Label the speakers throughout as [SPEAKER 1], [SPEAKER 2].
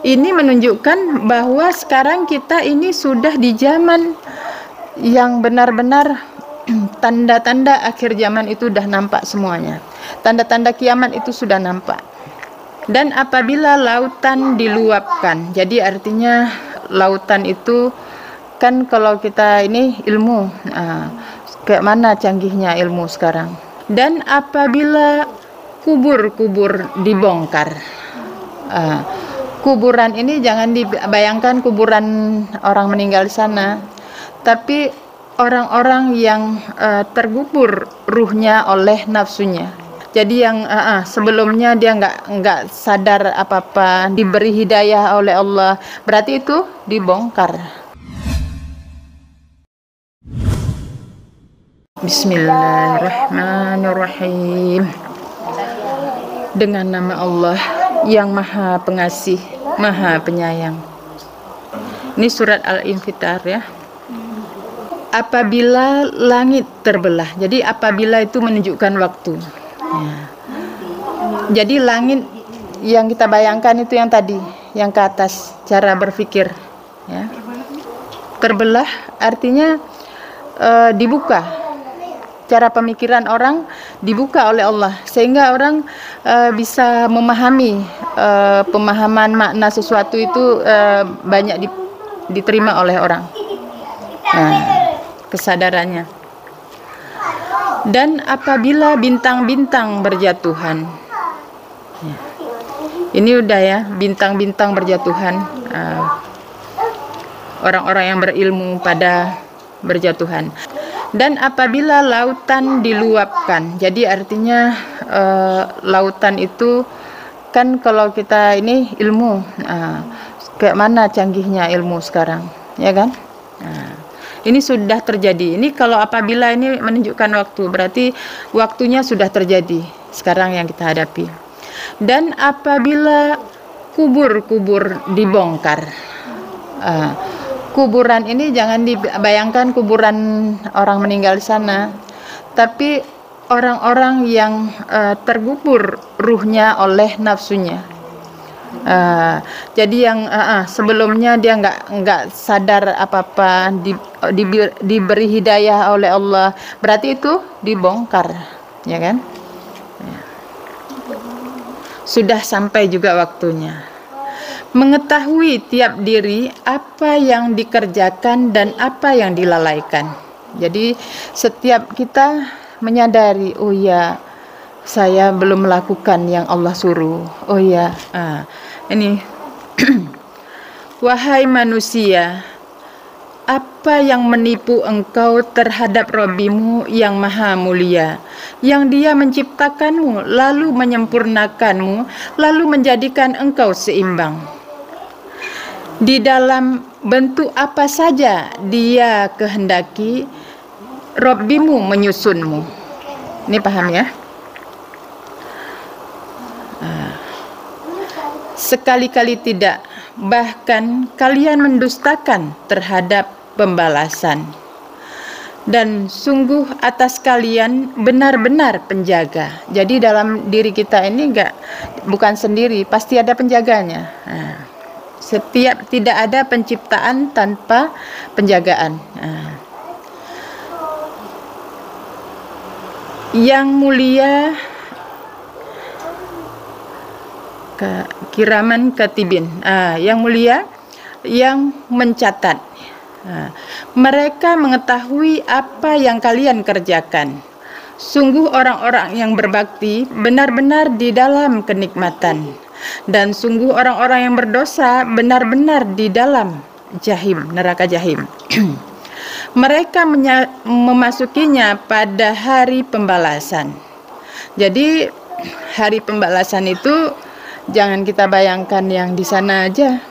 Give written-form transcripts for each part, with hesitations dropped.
[SPEAKER 1] Ini menunjukkan bahwa sekarang kita ini sudah di zaman yang benar-benar tanda-tanda akhir zaman itu sudah nampak semuanya. Tanda-tanda kiamat itu sudah nampak. Dan apabila lautan diluapkan, jadi artinya lautan itu kan kalau kita ini ilmu, kayak mana canggihnya ilmu sekarang. Dan apabila kubur-kubur dibongkar, kuburan ini jangan dibayangkan kuburan orang meninggal di sana, tapi orang-orang yang terkubur ruhnya oleh nafsunya. Jadi yang sebelumnya dia nggak sadar apa-apa, diberi hidayah oleh Allah, berarti itu dibongkar. Bismillahirrahmanirrahim. Dengan nama Allah yang Maha Pengasih, Maha Penyayang. Ini surat Al-Infitar ya. Apabila langit terbelah, jadi apabila itu menunjukkan waktu. Ya. Jadi langit yang kita bayangkan itu yang tadi, yang ke atas, cara berpikir. Ya. Terbelah artinya dibuka. Cara pemikiran orang dibuka oleh Allah, sehingga orang bisa memahami pemahaman makna sesuatu itu banyak diterima oleh orang. Kesadarannya. Dan apabila bintang-bintang berjatuhan, ini udah ya, bintang-bintang berjatuhan, orang-orang yang berilmu pada berjatuhan. Dan apabila lautan diluapkan, jadi artinya lautan itu kan kalau kita ini ilmu, kayak mana canggihnya ilmu sekarang, ya kan? Ini sudah terjadi. Ini kalau apabila ini menunjukkan waktu, berarti waktunya sudah terjadi sekarang yang kita hadapi. Dan apabila kubur-kubur dibongkar, kuburan ini jangan dibayangkan kuburan orang meninggal di sana, tapi orang-orang yang terkubur ruhnya oleh nafsunya. Jadi yang sebelumnya dia nggak sadar apa-apa, diberi hidayah oleh Allah, berarti itu dibongkar, ya kan? Ya. Sudah sampai juga waktunya. Mengetahui tiap diri apa yang dikerjakan dan apa yang dilalaikan. Jadi setiap kita menyadari, oh ya, saya belum melakukan yang Allah suruh. Oh ya, ini wahai manusia, apa yang menipu engkau terhadap Rabbimu yang maha mulia, yang dia menciptakanmu, lalu menyempurnakanmu, lalu menjadikan engkau seimbang. Di dalam bentuk apa saja dia kehendaki, Rabbimu menyusunmu. Ini paham ya? Sekali-kali tidak, bahkan kalian mendustakan terhadap pembalasan. Dan sungguh atas kalian benar-benar penjaga. Jadi dalam diri kita ini bukan sendiri, pasti ada penjaganya. Tidak ada penciptaan tanpa penjagaan. Yang mulia kiraman katibin, yang mulia yang mencatat. Mereka mengetahui apa yang kalian kerjakan. Sungguh orang-orang yang berbakti benar-benar di dalam kenikmatan, dan sungguh orang-orang yang berdosa benar-benar di dalam jahim, neraka jahim. Mereka memasukinya pada hari pembalasan. Jadi hari pembalasan itu jangan kita bayangkan yang di sana aja.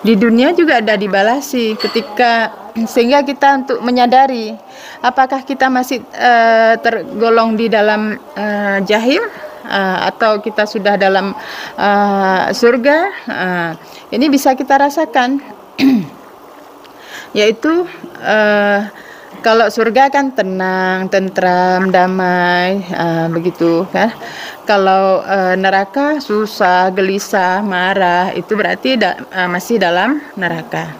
[SPEAKER 1] Di dunia juga ada dibalasi sehingga kita untuk menyadari apakah kita masih tergolong di dalam jahim atau kita sudah dalam surga. Ini bisa kita rasakan, yaitu Kalau surga kan tenang, tentram, damai, begitu kan. Kalau neraka susah, gelisah, marah, itu berarti masih dalam neraka.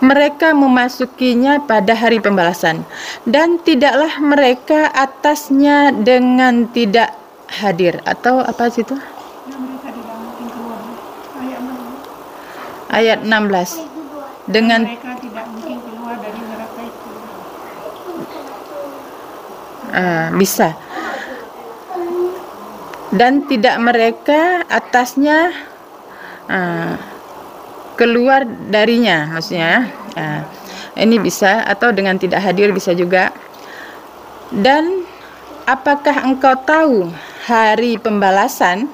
[SPEAKER 1] Mereka memasukinya pada hari pembalasan, dan tidaklah mereka atasnya dengan tidak hadir. Atau apa situ? Ayat 16. Dengan
[SPEAKER 2] mereka tidak mungkin keluar dari neraka itu.
[SPEAKER 1] Bisa. Dan tidak mereka atasnya keluar darinya, maksudnya. Ini bisa, atau dengan tidak hadir bisa juga. Dan apakah engkau tahu hari pembalasan?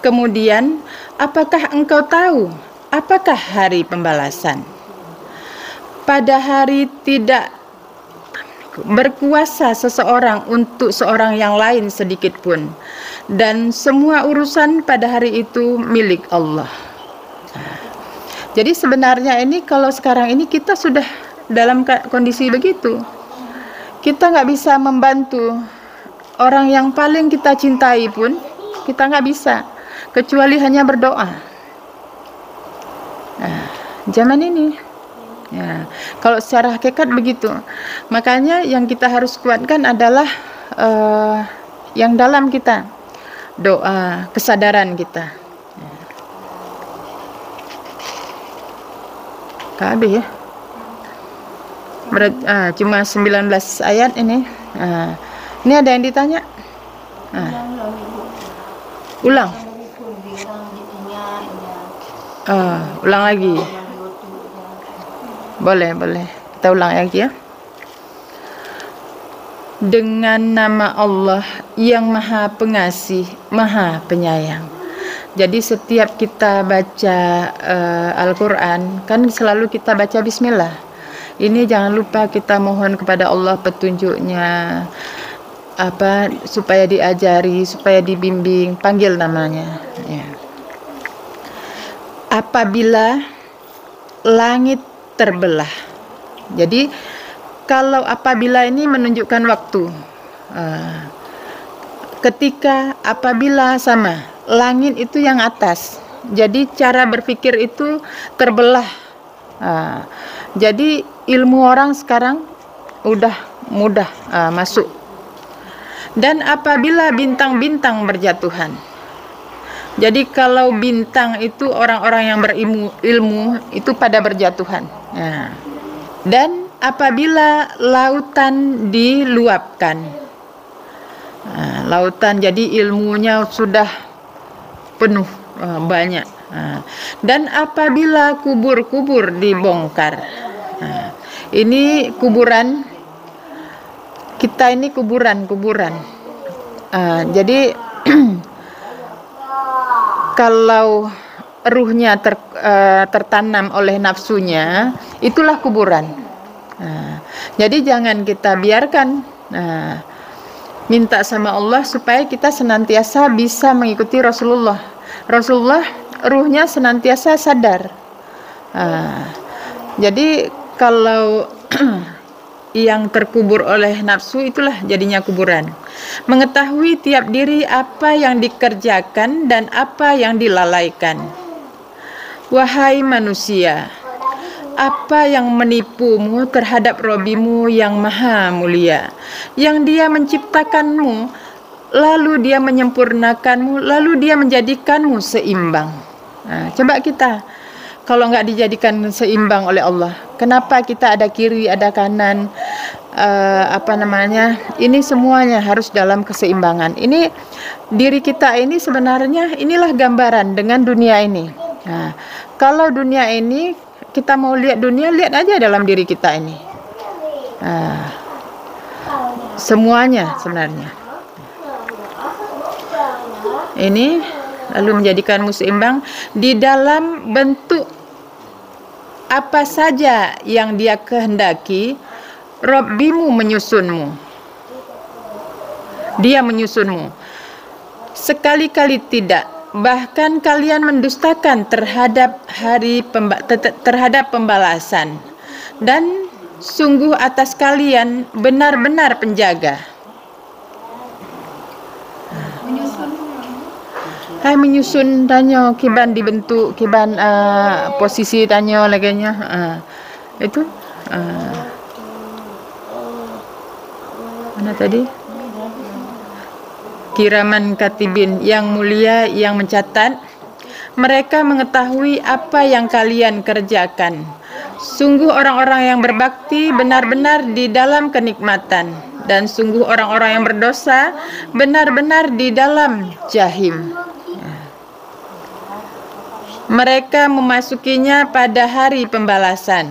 [SPEAKER 1] Kemudian, apakah engkau tahu apakah hari pembalasan? Pada hari tidak berkuasa seseorang untuk seorang yang lain sedikit pun, dan semua urusan pada hari itu milik Allah. Jadi sebenarnya ini, kalau sekarang ini kita sudah dalam kondisi begitu, kita nggak bisa membantu orang yang paling kita cintai pun, kita nggak bisa, kecuali hanya berdoa. Zaman ini, kalau secara hakikat begitu. Makanya yang kita harus kuatkan adalah yang dalam kita, doa, kesadaran kita. Habis ya. Cuma 19 ayat ini. Ini ada yang ditanya? Ulang. Ulang lagi. Boleh. Kita ulang lagi ya. Dengan nama Allah yang Maha Pengasih, Maha Penyayang. Jadi setiap kita baca Al-Quran, kan selalu kita baca Bismillah. Ini jangan lupa kita mohon kepada Allah petunjuknya, supaya diajari, supaya dibimbing, panggil namanya. Ya. Apabila langit terbelah. Jadi kalau apabila ini menunjukkan waktu. Ketika, apabila sama. Langit itu yang atas. Jadi cara berpikir itu terbelah. Jadi ilmu orang sekarang udah mudah masuk. Dan apabila bintang-bintang berjatuhan. Jadi kalau bintang itu orang-orang yang berilmu itu pada berjatuhan. Dan apabila lautan diluapkan. Lautan, jadi ilmunya sudah penuh, banyak. Dan apabila kubur-kubur dibongkar. Ini kuburan. Kita ini kuburan. Jadi kalau ruhnya tertanam oleh nafsunya, itulah kuburan. Jadi jangan kita biarkan. Minta sama Allah supaya kita senantiasa bisa mengikuti Rasulullah. Rasulullah ruhnya senantiasa sadar. Jadi kalau yang terkubur oleh nafsu, itulah jadinya kuburan. Mengetahui tiap diri apa yang dikerjakan dan apa yang dilalaikan. Wahai manusia, apa yang menipumu terhadap Robbimu yang maha mulia, yang dia menciptakanmu, lalu dia menyempurnakanmu, lalu dia menjadikanmu seimbang. Coba kita, kalau nggak dijadikan seimbang oleh Allah, kenapa kita ada kiri, ada kanan, ini semuanya harus dalam keseimbangan. Ini diri kita ini sebenarnya inilah gambaran dengan dunia ini. Kalau dunia ini kita mau lihat dunia, lihat aja dalam diri kita ini. Semuanya sebenarnya. Ini lalu menjadikanmu seimbang di dalam bentuk apa saja yang dia kehendaki. Robbimu menyusunmu. Dia menyusunmu. Sekali-kali tidak. Bahkan kalian mendustakan terhadap terhadap pembalasan. dan sungguh atas kalian benar-benar penjaga. Hai menyusun tanyo kiban dibentuk kiban posisi tanyo laganya itu mana tadi kiraman katibin yang mulia yang mencatat mereka mengetahui apa yang kalian kerjakan. Sungguh orang-orang yang berbakti benar-benar di dalam kenikmatan dan sungguh orang-orang yang berdosa benar-benar di dalam jahim. Mereka memasukinya pada hari pembalasan.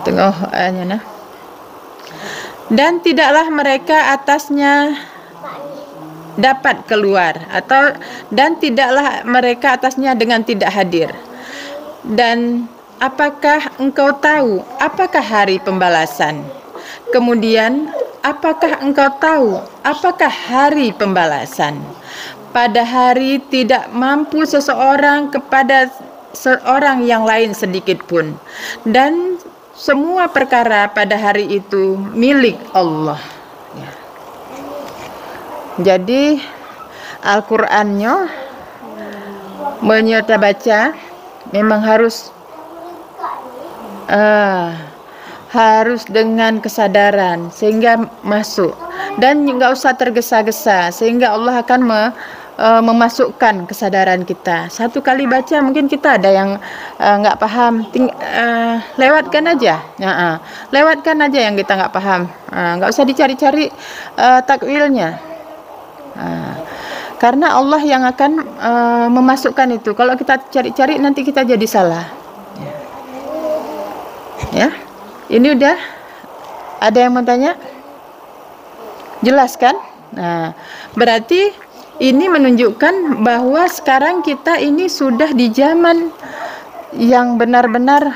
[SPEAKER 1] Tengok nah. Dan tidaklah mereka atasnya dapat keluar dan tidaklah mereka atasnya dengan tidak hadir. Dan apakah engkau tahu apakah hari pembalasan? Kemudian apakah engkau tahu apakah hari pembalasan? Pada hari tidak mampu seseorang kepada seorang yang lain sedikit pun, dan semua perkara pada hari itu milik Allah. Ya. Jadi Al-Qur'annya menyerta baca memang harus dengan kesadaran sehingga masuk, dan nggak usah tergesa-gesa sehingga Allah akan memasukkan kesadaran kita. Satu kali baca mungkin kita ada yang nggak paham, lewatkan aja, lewatkan aja yang kita nggak paham, nggak usah dicari-cari takwilnya, karena Allah yang akan memasukkan itu. Kalau kita cari-cari nanti kita jadi salah. Ya, ini udah ada yang mau tanya? Jelas kan? Nah, berarti ini menunjukkan bahwa sekarang kita ini sudah di zaman yang benar-benar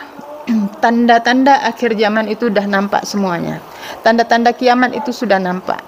[SPEAKER 1] tanda-tanda akhir zaman itu sudah nampak semuanya. Tanda-tanda kiamat itu sudah nampak.